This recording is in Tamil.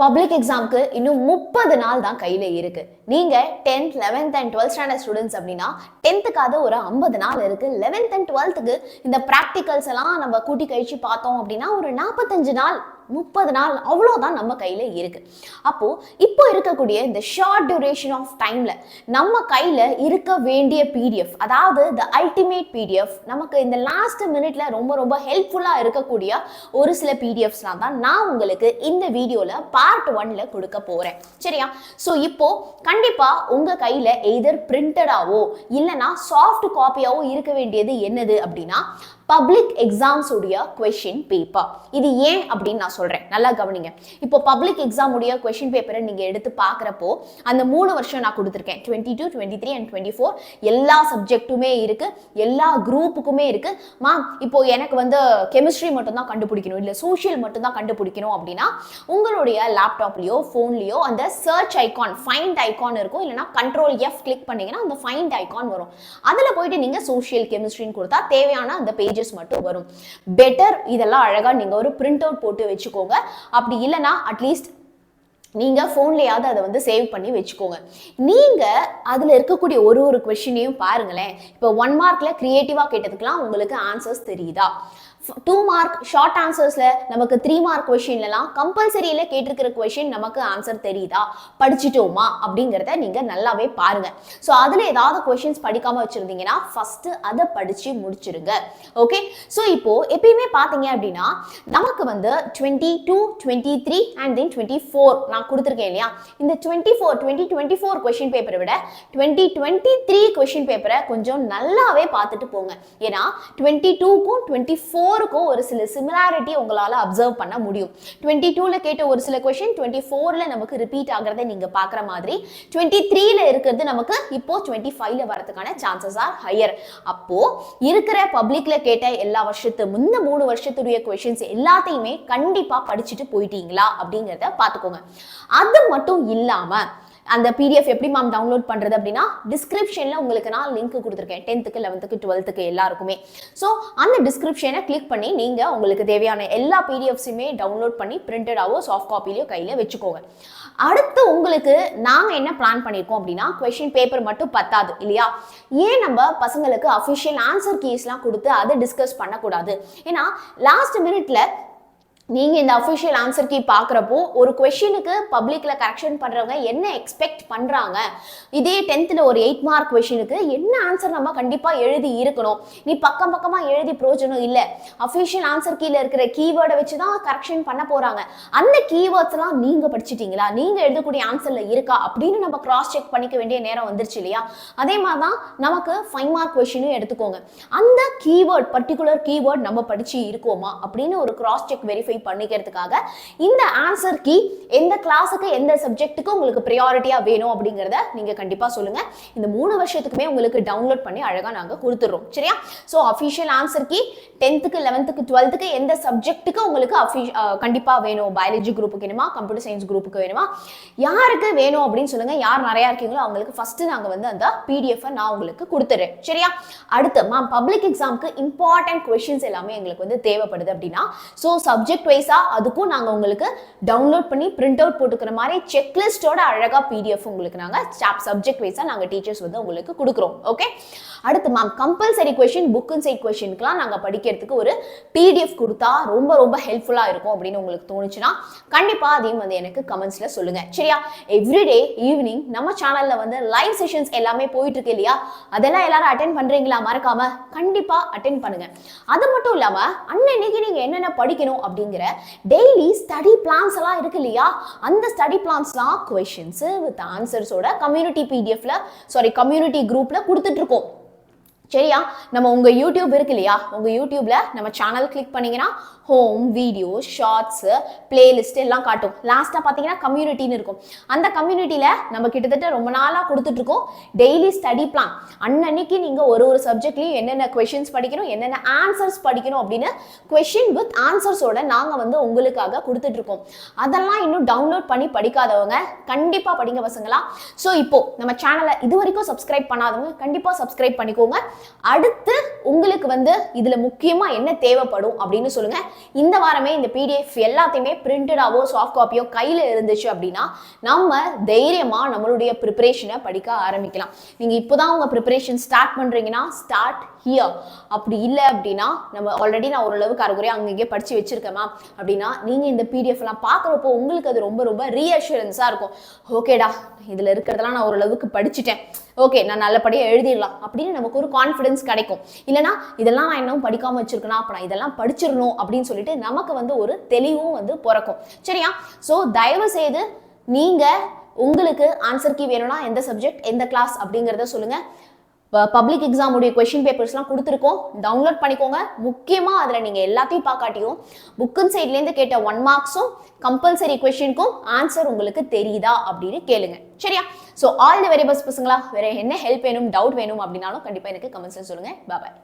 பப்ளிக் எக்ஸாம்க்கு இன்னும் 30 நாள் தான் கையில இருக்கு. நீங்க 10th 11th and 12th standard students அப்படின்னா 10th ஒரு 50 நாள் இருக்கு. 11th and 12th இந்த பிராக்டிகல்ஸ் எல்லாம் நம்ம கூட்டி கழிச்சு பார்த்தோம் அப்படின்னா ஒரு 45 நாள் 30 நாள் அவ்வளோதான் நம்ம கையில இருக்கு. அப்போ இப்போ இருக்கக்கூடிய இந்த ஷார்ட் டியூரேஷன் ஆஃப் டைம்ல நம்ம கையில இருக்க வேண்டிய பிடிஎஃப், அதாவது த அல்டிமேட் பிடிஎஃப், நமக்கு இந்த லாஸ்ட் மினிட்ல ரொம்ப ரொம்ப ஹெல்ப்ஃபுல்லா இருக்கக்கூடிய ஒரு சில பிடிஎஃப்ஸ்லாம் தான் நான் உங்களுக்கு இந்த வீடியோல பார்ட் 1ல கொடுக்க போறேன். சரியா? ஸோ இப்போ கண்டிப்பா உங்க கையில எய்தர் பிரிண்டடாவோ இல்லைன்னா சாஃப்ட் காப்பியாவோ இருக்க வேண்டியது என்னது அப்படின்னா பப்ளிக் எக்ஸாம்ஸ் உடைய கொஸ்டின் பேப்பர். இது ஏன் அப்படின்னு நான் சொல்றேன், நல்லா கவனிங்க. இப்போ பப்ளிக் எக்ஸாம் உடைய கொஸ்டின் பேப்பரை நீங்க எடுத்து பார்க்குறப்போ அந்த 3 வருஷம் நான் கொடுத்துருக்கேன், 22, 23 and 24 எல்லா சப்ஜெக்ட்டுமே இருக்கு, எல்லா குரூப்புக்குமே இருக்கு. மேம் இப்போ எனக்கு கெமிஸ்ட்ரி மட்டும் தான் கண்டுபிடிக்கணும், இல்லை சோஷியல் மட்டும் தான் கண்டுபிடிக்கணும் அப்படின்னா உங்களுடைய லேப்டாப்லயோ ஃபோன்லயோ அந்த சர்ச் ஐகான், ஃபைண்ட் ஐகான் இருக்கும், இல்லைன்னா Ctrl+F கிளிக் பண்ணீங்கன்னா அந்த ஃபைண்ட் ஐகான் வரும். அதில் போயிட்டு நீங்க சோஷியல் கெமிஸ்ட்ரின்னு கொடுத்தா தேவையான அந்த பேஜ் மட்டும் வரும். பெட்டர் இதெல்லாம் அழகா நீங்க ஒரு பிரிண்ட் அவுட் போட்டு வச்சுக்கோங்க. அப்படி இல்லைன்னா அட்லீஸ்ட் நீங்க போன்லயாவது அதை சேவ் பண்ணி வச்சுக்கோங்க. நீங்க அதுல இருக்கக்கூடிய ஒரு கொஸ்டினையும் பாருங்களேன். இப்போ 1 மார்க்ல கிரியேட்டிவா கேட்டதுக்கெல்லாம் உங்களுக்கு ஆன்சர்ஸ் தெரியுதா? 2 மார்க் ஷார்ட் ஆன்சர்ஸ்ல நமக்கு 3 மார்க் கொஸ்டின்லாம் கம்பல்சரியில கேட்டிருக்கிற கொஸ்டின் நமக்கு ஆன்சர் தெரியுதா, படிச்சுட்டோமா அப்படிங்கிறத நீங்க நல்லாவே பாருங்க. ஸோ அதுல ஏதாவது கொஸ்டின்ஸ் படிக்காம வச்சிருந்தீங்கன்னா ஃபர்ஸ்ட் அதை படிச்சு முடிச்சிருங்க. ஓகே, ஸோ இப்போ எப்பயுமே பாத்தீங்க அப்படின்னா நமக்கு 22, 23 and then 24 நான் கொடுத்துருக்கேன் இல்லையா? இந்த 2024 கொஸ்டின் பேப்பரை விட 2023 கொஸ்டின் பேப்பரை கொஞ்சம் நல்லாவே பார்த்துட்டு போங்க. ஏன்னா 22க்கும் 24க்கும் ஒரு சில சிமிலாரிட்டி உங்களால அப்சர்வ் பண்ண முடியும். 22ல கேட்ட ஒரு சில கொஸ்டின் 24ல நமக்கு ரிப்பீட் ஆகிறத நீங்க பாக்குற மாதிரி 23ல இருக்கிறது நமக்கு இப்போ 25ல வரதுக்கான சான்சஸ் ஆர் ஹையர். அப்போ இருக்கிற பப்ளிக்ல கேட்ட எல்லா இந்த 3 வருஷத்துடைய கொஸ்டின்ஸ் எல்லாத்தையுமே கண்டிப்பா படிச்சுட்டு போயிட்டீங்களா அப்படிங்கிறத பாத்துக்கோங்க. அது மட்டும் இல்லாம அந்த பிடிஎஃப் எப்படி மேம் டவுன்லோட் பண்றது அப்படின்னா டிஸ்கிரிப்ஷன்ல உங்களுக்கு நான் லிங்க் கொடுத்துருக்கேன், 10th 11th 12th எல்லாருக்குமே. ஸோ அந்த டிஸ்கிரிப்ஷனை கிளிக் பண்ணி நீங்க உங்களுக்கு தேவையான எல்லா பிடிஎஃப்ஸுமே டவுன்லோட் பண்ணி பிரிண்டடாவோ சாஃப்ட் காப்பிலையோ கையில வச்சுக்கோங்க. அடுத்து உங்களுக்கு நாங்க என்ன பிளான் பண்ணிருக்கோம் அப்படின்னா கொஸ்டின் பேப்பர் மட்டும் பத்தாது இல்லையா? ஏன் நம்ம பசங்களுக்கு அஃபிஷியல் ஆன்சர் கீஸ்லாம் கொடுத்து அதை டிஸ்கஸ் பண்ணக்கூடாது? ஏன்னா லாஸ்ட் மினிட்ல நீங்க இந்த அஃபிஷியல் ஆன்சர் கீ பாக்குறப்போ ஒரு கொஸ்டினுக்கு பப்ளிக்ல கரெக்ஷன் பண்றவங்க என்ன எக்ஸ்பெக்ட் பண்றாங்க, இதே 10th ஒரு 8 மார்க் கொஸ்டினுக்கு என்ன ஆன்சர் நம்ம கண்டிப்பா எழுதி இருக்கணும், நீ பக்கமா எழுதி பிரயோஜனம் இல்ல, அஃபிஷியல் ஆன்சர் கீல இருக்கிற கீவேர்டை வச்சுதான் கரெக்ஷன் பண்ண போறாங்க. அந்த கீவேர்ட்ஸ் எல்லாம் நீங்க படிச்சிட்டீங்களா, நீங்க எழுதக்கூடிய ஆன்சர்ல இருக்கா அப்படின்னு நம்ம கிராஸ் செக் பண்ணிக்க வேண்டிய நேரம் வந்துருச்சு இல்லையா? அதே மாதிரிதான் நமக்கு 5 மார்க் கொஸ்டினும் எடுத்துக்கோங்க. அந்த கீவேர்ட், பர்டிகுலர் கீவேர்ட் நம்ம படிச்சு இருக்கோமா அப்படின்னு ஒரு கிராஸ் செக் வெரிஃபை பண்ணிக்கிறதுக்காக இந்த ஆன்சர் கீ எந்த கிளாஸுக்கு எந்த சப்ஜெக்ட்டுக்கு உங்களுக்கு பிரியாரிட்டியா வேணும் அப்படிங்கறத நீங்க கண்டிப்பா சொல்லுங்க. இந்த 3 வருஷத்துக்குமே உங்களுக்கு டவுன்லோட் பண்ணி அழகா நாங்க கொடுத்துறோம். சரியா? So official answer key 10th 11th 12th எந்த சப்ஜெக்ட்டுக்கு உங்களுக்கு கண்டிப்பா வேணும், பயாலஜி குரூப்புக்கு வேணுமா, கம்ப்யூட்டர் சயின்ஸ் குரூப்புக்கு வேணுமா, யாருக்கு வேணும் அப்படின்னு சொல்லுங்க. யார் நிறைய இருக்கீங்களோ அவங்களுக்கு ஃபர்ஸ்ட் நாங்க அந்த பிடிஎஃப் நான் உங்களுக்கு கொடுத்துறேன். சரியா? அடுத்து மேம் பப்ளிக் எக்ஸாம்க்கு இம்பார்ட்டன்ட் கொஸ்டின்ஸ் எல்லாமே எங்களுக்கு தேவைப்படுது அப்படின்னா சோ சப்ஜெக்ட் வைஸா அதுக்கும் நாங்க உங்களுக்கு டவுன்லோட் பண்ணி பிரிண்ட் அவுட் போட்டுக்கிற மாதிரி செக்லிஸ்டோட அழகா பிடிஎஃப் உங்களுக்கு நாங்க சப்ஜெக்ட் வைஸா நாங்க டீச்சர்ஸ் உங்களுக்கு கொடுக்குறோம். ஓகே, அடுத்து ma'am compulsory question, book and side கொஸ்டின்க்குலாம் நாங்க படிக்கிறதுக்கு ஒரு பிடிஎஃப் கொடுத்தா ரொம்ப ரொம்ப ஹெல்ப்ஃபுல்லா இருக்கும் அப்படின்னு உங்களுக்கு தோணுச்சுன்னா கண்டிப்பா அதையும் எனக்கு கமெண்ட்ஸ்ல சொல்லுங்க. சரியா? எவ்ரிடே ஈவினிங் நம்ம சேனல்ல லைவ் செஷன்ஸ் எல்லாமே போயிட்டு இருக்கு இல்லையா? அதெல்லாம் எல்லாரும் அட்டென்ட் பண்றீங்களா? மறக்காம கண்டிப்பா அட்டென்ட் பண்ணுங்க. அது மட்டும் இல்லாம அன்னைக்கு நீங்க என்னென்ன படிக்கணும் அப்படிங்கிற டெய்லி ஸ்டடி பிளான்ஸ் எல்லாம் இருக்கு இல்லையா? அந்த ஸ்டடி பிளான்ஸ்லாம் கொஸ்டின்ஸ் வித் ஆன்சர்ஸோட கம்யூனிட்டி பிடிஎஃப்ல கம்யூனிட்டி குரூப்ல கொடுத்துட்டு இருக்கோம். சரியா? நம்ம உங்க யூடியூப் இருக்கு இல்லையா? உங்க யூடியூப்ல நம்ம சேனல் கிளிக் பண்ணீங்கன்னா ஹோம், வீடியோ, ஷார்ட்ஸ், பிளேலிஸ்ட் எல்லாம் காட்டும். லாஸ்டா பாத்தீங்கன்னா கம்யூனிட்டின்னு இருக்கும். அந்த கம்யூனிட்டியில நம்ம கிட்டத்தட்ட ரொம்ப நாளா கொடுத்துட்டு இருக்கோம் டெய்லி ஸ்டடி பிளான். அன்னைக்கு நீங்க ஒரு சப்ஜெக்ட்லயும் என்னென்ன கொஸ்டின்ஸ் படிக்கணும், என்னென்ன ஆன்சர்ஸ் படிக்கணும் அப்படின்னு கொஸ்டின் வித் ஆன்சர்ஸோட நாங்க உங்களுக்காக கொடுத்துட்டு இருக்கோம். அதெல்லாம் இன்னும் டவுன்லோட் பண்ணி படிக்காதவங்க கண்டிப்பா படிங்க பசங்களா. சோ இப்போ நம்ம சேனலை இது வரைக்கும் சப்ஸ்கிரைப் பண்ணாதவங்க கண்டிப்பா சப்ஸ்கிரைப் பண்ணிக்கோங்க. அடுத்து உங்களுக்கு இதுல முக்கியமா என்ன தேவைப்படும் அப்படின்னு சொல்லுங்க. இந்த வாரமே இந்த பிடிஎஃப் எல்லாத்தையுமே பிரிண்டடாவோ சாஃப்ட் காப்பியோ கையில் இருந்துச்சு அப்படின்னா நம்ம தைரியமாக நம்மளுடைய ப்ரிப்பரேஷனை படிக்க ஆரம்பிக்கலாம். நீங்கள் இப்போதான் உங்கள் ப்ரிப்பரேஷன் ஸ்டார்ட் பண்ணுறீங்கன்னா ஸ்டார்ட் ஹியர். அப்படி இல்லை அப்படின்னா நம்ம ஆல்ரெடி நான் ஓரளவுக்கு அரைக்குறையாக அங்கங்கே படித்து வச்சிருக்கேமா அப்படின்னா நீங்கள் இந்த பிடிஎஃப்லாம் பார்க்குறப்போ உங்களுக்கு அது ரொம்ப ரொம்ப ரீஅஷூரன்ஸாக இருக்கும். ஓகேடா, இதில் இருக்கிறதெல்லாம் நான் ஓரளவுக்கு படிச்சுட்டேன், ஓகே நான் நல்லபடியாக எழுதிடலாம் அப்படின்னு நமக்கு ஒரு கான்ஃபிடன்ஸ் கிடைக்கும். இல்லைனா இதெல்லாம் நான் இன்னும் படிக்காமல் வச்சிருக்கேன்னா அப்போ நான் இதெல்லாம் படிச்சிடணும் அப்படின்னு சொல்லிட்டு நமக்கு வந்து ஒரு தெளிவும் வந்து பிறக்கும். சரியா? ஸோ தயவு செய்து நீங்கள் உங்களுக்கு ஆன்சர் கீ வேணும்னா எந்த சப்ஜெக்ட் எந்த கிளாஸ் அப்படிங்கிறத சொல்லுங்கள். பப்ளிக் எக்ஸாம் உடைய கொஸ்டின் பேப்பர்ஸ்லாம் கொடுத்துருக்கோம், டவுன்லோட் பண்ணிக்கோங்க. முக்கியமாக அதில் நீங்கள் எல்லாத்தையும் பார்க்காட்டியும் புக்கின் சைட்லேருந்து கேட்ட 1 மார்க்ஸும் கம்பல்சரி கொஸ்டினுக்கும் ஆன்சர் உங்களுக்கு தெரியுதா அப்படின்னு கேளுங்க. சரியா? So all the very best பசங்களா. வேற என்ன ஹெல்ப் வேணும், டவுட் வேணும் அப்படின்னாலும் கண்டிப்பாக எனக்கு கமெண்ட்ஸில் சொல்லுங்கள். பாய்.